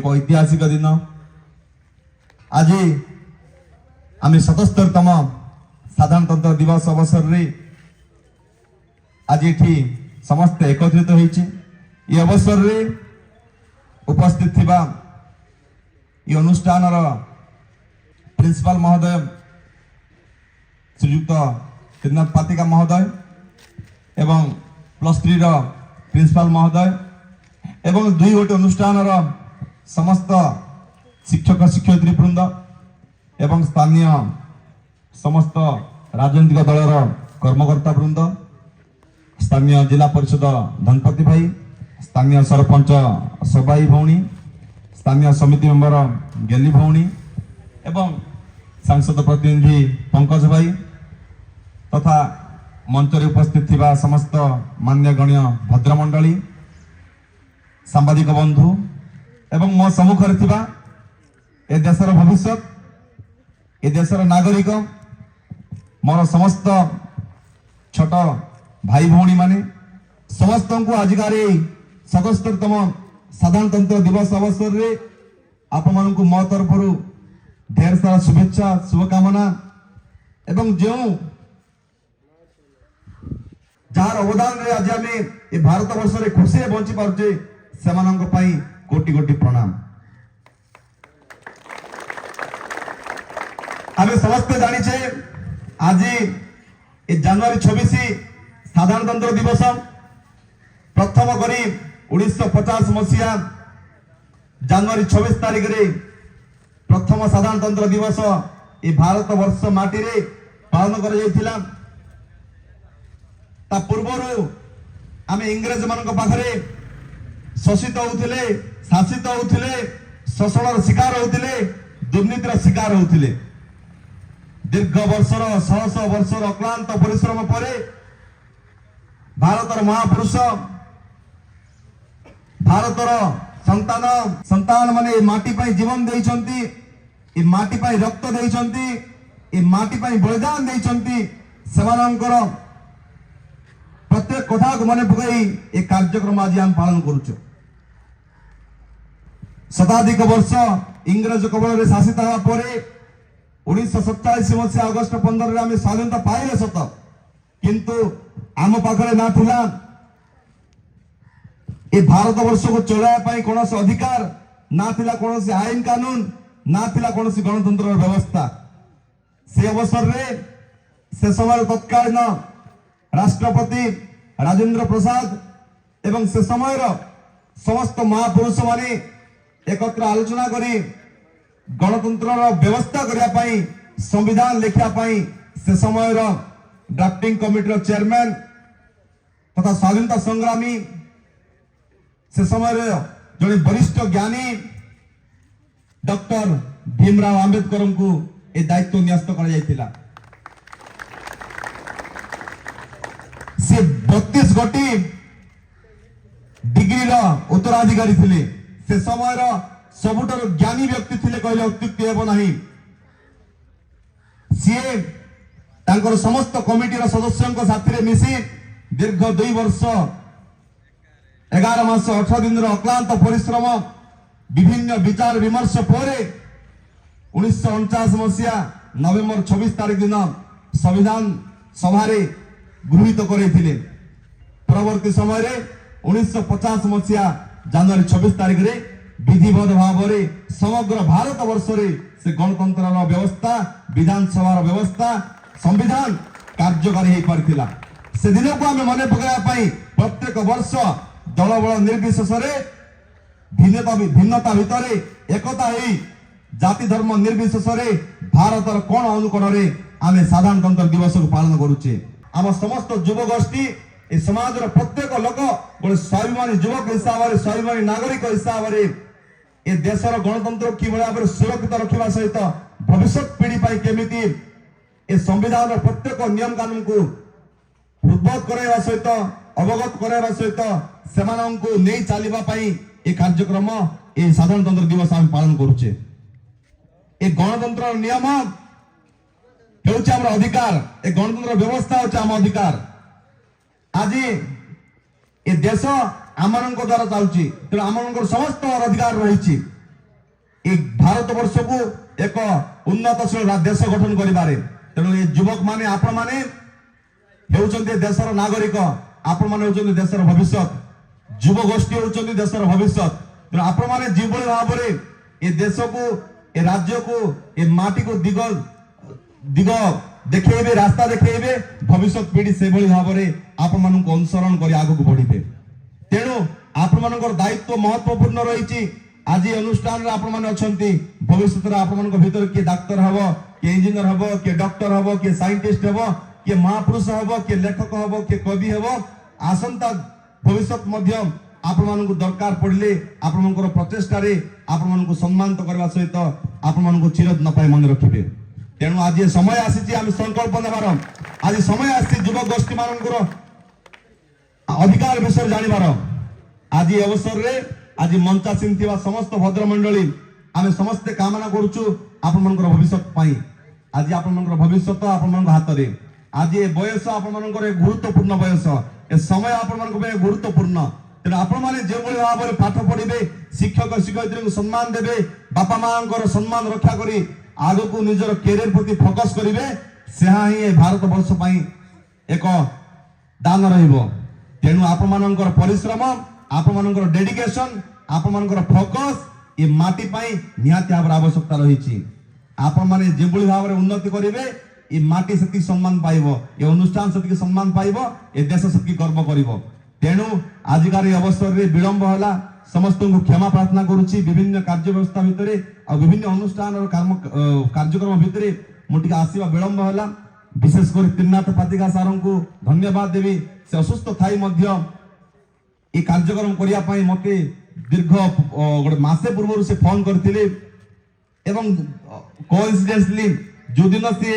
एक ऐतिहासिक दिन आज आम 77तम साधारणतंत्र दिवस अवसर रे आज ये समस्त एकत्रित होती अवसर रे उपस्थित थिबा ये अनुष्ठान प्रिंसिपल महोदय श्रीयुक्त त्रिनाथ पातिका महोदय एवं +3 प्रिंसिपल महोदय एवं 2 गोटे अनुष्ठान समस्त शिक्षक शिक्षयित्री वृंद एवं स्थानीय समस्त राजनीतिक दलर कर्मकर्ता वृंद स्थानीय जिला परिषद धनपति भाई स्थानीय सरपंच सबाई भौणी स्थानीय समिति मेंबर गेली भौणी एवं सांसद प्रतिनिधि पंकज भाई तथा मंच रे उपस्थित थिबा समस्त मान्यगण्य भद्रमंडली सांबादिक बंधु एवं मो सम्मुखरे थिबा ए देशर भविष्य ए देशर नागरिक मोर समस्त छोट भाई भौणी माने समस्त को आजिकार 77तम साधारणतंत्र दिवस अवसर रे आपण मानकु मो तरफ ढेर सारा शुभेच्छा शुभकामना एवं जो जार अवदान रे आज आम ए भारत वर्ष रे खुशी बंची पारुचे सेमानंक पई कोटि कोटि प्रणाम। आम समस्त जानिछे आज ए जनवरी 26 साधारणतंत्र दिवस प्रथम करी 1950 मसीहा जनवरी 26 तारिख रे प्रथम साधारणतंत्र दिवस ए भारत वर्ष माटी रे पालन कर जायथिला। ता पूर्वरु आम इंग्रेज मानक पाखरे शोषित होउथिले शासित होउथिले शोषणर शिकार होउथिले दुर्नीतिर शिकार होउथिले। दीर्घ वर्षर शह शह वर्षर अक्लांत परिश्रम परे भारतर महापुरुष भारतर संतान माने माटी पाई जीवन देइछंती ए माटी पाई रक्त देइछंती ए माटी पाई बलिदान देइछंती सेमानंकर प्रत्येक कथा को मन पकई ए कार्यक्रम आज हम पालन करूछु। शताधिक वर्ष इंग्रेज कबल शासित होगा पर 1947 मसीहा अगस्ट 15 आम स्वाधीनता पाइले सत किंतु आम पाखरे ना थिला ए भारत वर्ष को चलाया कौन अधिकार ना थिला कौन आईन कानून ना थिला कौन गणतंत्र व्यवस्था। से अवसर रे से समय तत्कालीन राष्ट्रपति राजेंद्र प्रसाद एवं से समय समस्त महापुरुष माने एकत्र आलोचना करी गणतंत्र व्यवस्था करने संविधान लिखा से समय ड्राफ्टिंग कमिटी चेयरमैन तथा स्वाधीनता संग्रामी से समय जड़े वरिष्ठ ज्ञानी डॉक्टर भीमराव आंबेडकर को ए दायित्व न्यस्त कर से 32 गोटी डिग्री उत्तराधिकारी थिले। से समय सबुठार ज्ञानी व्यक्ति थिले कहले अत्युक्ति हेब नहीं। सीए तांकर समस्त कमिटीर सदस्यों साथी मिसी दीर्घ 2 वर्ष 11 मास 18 दिन अक्लांत परिश्रम विभिन्न विचार विमर्श पर 1949 मसीहा नवेम्बर 26 तारिख दिन संविधान सभा गृहीत करते। परवर्ती समय 1950 मसीहा जनवरी 26 तारिख रे विधिबद्ध भाव में समग्र भारत वर्ष से गणतंत्र व्यवस्था विधानसभा व्यवस्था संविधान कार्यकारी हो पारिथिला। से दिन को आम मन पकाई प्रत्येक वर्ष दल बल निर्विशेष भिन्नता भितर एकता ही जाति धर्म निर्विशेष भारतर कोण अनुकोण आम साधारणतंत्र दिवस को पालन करुचे। आम समस्त युवगोष्ठी समाज प्रत्येक लोक गोटे स्वाभिमानी युवक हिसाब से स्वाभिमानी नागरिक हिसाब से ए देशर गणतंत्र कि भाव में सुरक्षित रखा सहित भविष्य पीढ़ी केमिति ए संविधान प्रत्येक नियम कानून को हृदबोध कराइबा सहित अवगत कराइबा सहित सेमानंकु नहीं चलिबा पई ए कार्यक्रम ए साधारणतंत्र दिवस आम पालन करुचे। ए गणतंत्र नियम हेउचे हमर अधिकार, ए गणतंत्र व्यवस्था होचे हम अधिकार। आज ए देश आमनक द्वारा चलुची तेणु आमनकर समस्त अधिकार रही भारत वर्ष को एक उन्नतशील देश गठन करिबारे। तेणु ये युवक माने आपण माने हेउचंती देशर नागरिक, आपण माने हेउचंती देशर भविष्य, युव गोष्ठी हेउचंती देशर भविष्य। तेणु आपण माने जीवनी भाव में ए देश को ए राज्य को ए माटी को दिग देखेबे, रास्ता देखेबे, भविष्य पीढ़ी से भाव में आपण मानक अनुसरण कर आगे को बढ़े। तेणु आपण मानकर दायित्व महत्वपूर्ण रही। आज अनुष्ठान आपण माने अछंती भविष्य आपण मानक भीतर के डाक्टर हबो, के इंजीनियर हबो, के डॉक्टर हबो, के साइंटिस्ट हबो, के महापुरुष हबो, के लेखक हबो, के कवि हबो। आसंता भविष्य मध्य आपण मानक दरकार पड़ले आपण मानकर प्रचेष्टा रे आपण मानक सम्मानित करबा सहित आपण मानक चिरद न पाए मन रखिबे। तेणु आज समय आसी आम संकल्प नेबार, आज समय आसी युवक गोष्ठी मानकर अधिकार विषय जानिबार। आज अवसर रे आज मंचासीन थिबा समस्त भद्रमंडली आम समस्ते कामना करूछु आपण मानकर भविष्य पाई। आज आपण मानकर भविष्य तो आपण मानक हाथ रे। आज ए बयस आपण मानकर गुरुत्वपूर्ण बयस, ए समय आपण मानक गुरुत्वपूर्ण। तेणु आपण माने जे भली भाव में पाठ पढ़िबे, शिक्षक शिक्षयित्री को सम्मान देबे, बापा मांकर सम्मान रक्षा करी आगो को निजर कैरियर प्रति फोकस करिवे, सेहा ही भारत वर्ष पाई एक दान रहिबो। तेणु आपण मानकर परिश्रम, आपण मानकर डेडिकेशन, आपण मानकर फोकस ए माटी पाई निहाती भाव आवश्यकता रही। आपण माने जे भली भाव में उन्नति करिवे ए माटी सेति सम्मान पाइबो, ए अनुष्ठान सेति सम्मान पाइबो, ए देश सेति गर्व करिवो। तेणु आजिकार अवसर रे विलंब होला, समस्त को क्षमा प्रार्थना करुछि। विभिन्न कार्य व्यवस्था भितर और विभिन्न अनुष्ठान और कार्यक्रम भितर मुटिक आसीबा विलंब होला। विशेषकर त्रिनाथ पातिका सार को धन्यवाद देवी। से असुस्थ थाई मध्य ए कार्यक्रम करिया पई मते दीर्घ गोटे मासे पूर्व से फोन करथिले एवं कोइन्सिडेंटली जो दिन से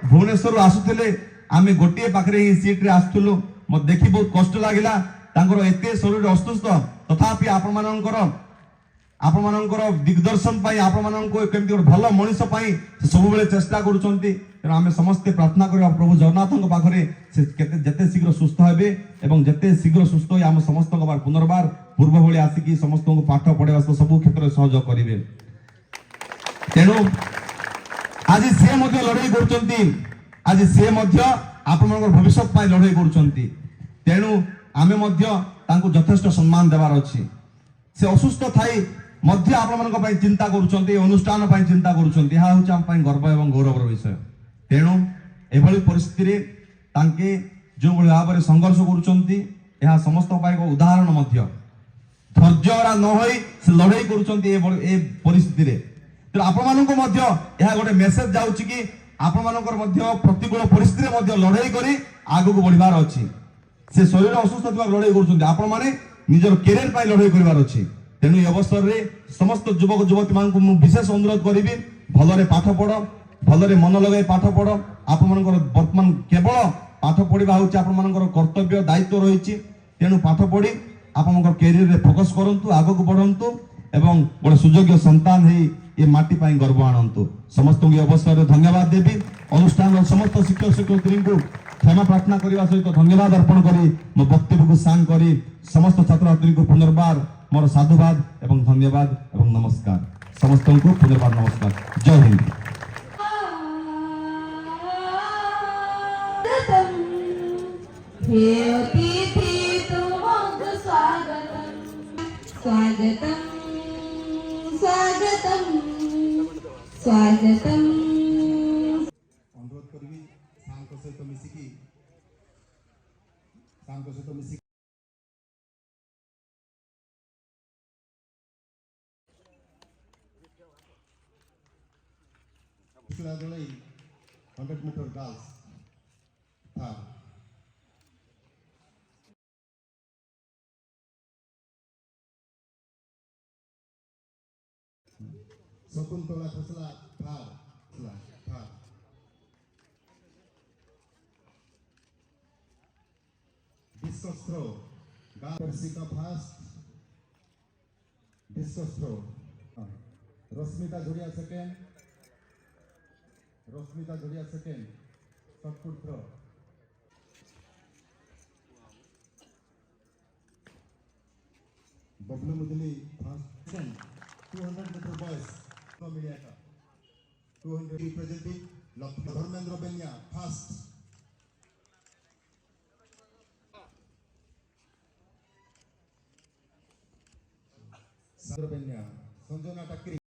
भुवनेश्वर आसुथिले आमे गोटे पाखरे ही सीट रे आसुथुलु। मत देखि बहुत कष्ट लागिला, तांकर एते शरीर असुस्थ तथापि आपण मानकर दिग्दर्शन पाई आपण मानको केमति गोटे भल मनीष पाई सब बेले चेष्टा करूछंती। तेणु आमे समस्ते प्रार्थना करिया प्रभु जगन्नाथଙ୍କ पाखरे से जते शीघ्र सुस्थ हेबे एवं जते शीघ्र सुस्थ होई आम समस्तଙ୍କ बार पुनर्बार पूर्व भली आसिकी समस्तଙ୍କୁ पाठ पढ़ेबा सब क्षेत्र सहयोग करिवे। तेणु आज से मध्य लड़ाई करूछंती, आज से मध्य आपण मानकर भविष्य पाई लड़ाई करूछंती। तेणु आमे मध्य तांको यथेष्ट सम्मान देवार अछि। से असुस्थ थाई मध्य आपण मानक पई चिंता करूछंती, अनुष्ठान पई चिंता करूछंती, हा होछ हम पई गर्व एवं गौरवर विषय। तेणु एभली परिस्थिति रे तांके जो भली भाव में संघर्ष करूछंती यह समस्त पई को उदाहरण मध्य धैर्यरा न होई से लड़ाई करूछंती ए परिस्थिति रे। तेणु आपण मानक मध्य यह गोटे मेसेज जाउछि कि आपण मानकर मध्य प्रतिकूल परिस्थिति रे मध्य लड़ाई करी आगु को बढ़िबार अछि। से शरीर असुस्थ थिबा लड़ाई करूछंती, आपण माने निजर कैरियर पाई लड़ाई करिवार अछि। तेणु ए अवसर रे समस्त युवक युवती मानक मु विशेष अनुरोध करिबी, भलरे पाठ पढ़, भलरे मन लगाई पाठ पढ़। आपण मानकर वर्तमान केवल पाठ पढ़िबा होछि आपण मानकर कर्तव्य दायित्व रहिछि। तेणु पाठ पढ़ी आपण मानकर कैरियर रे फोकस करंतु, आगो को बढ़ंतु एवं गोटे सुयोग्य संतान हे ए माटी पाई गर्व आनंतु। समस्त को अवसर रे धन्यवाद देबी। अनुष्ठान समस्त शिक्षक शिक्षयित्री को क्षमा प्रार्थना करने सहित धन्यवाद अर्पण करी मो वक्तव्य को सांग करी समस्त छात्र छात्री को पुनर्बार मोर साधुवाद एवं धन्यवाद एवं नमस्कार। समस्त को पुनर्बार नमस्कार। जय हिंद। स्वागतम स्वागतम स्वागतम। अनुरोध करी सहित मिसिकी Sladolay, 100-meter girls. Sakuntala Khosla, third. Discus throw. Persika first. Discus throw. Rosmita Juria second. Shot put throw. Bablu Mudli first. 200-meter boys. No mediator. 200 representing Dharmendra Benya first. Sandra Benya, Sanjana Takri.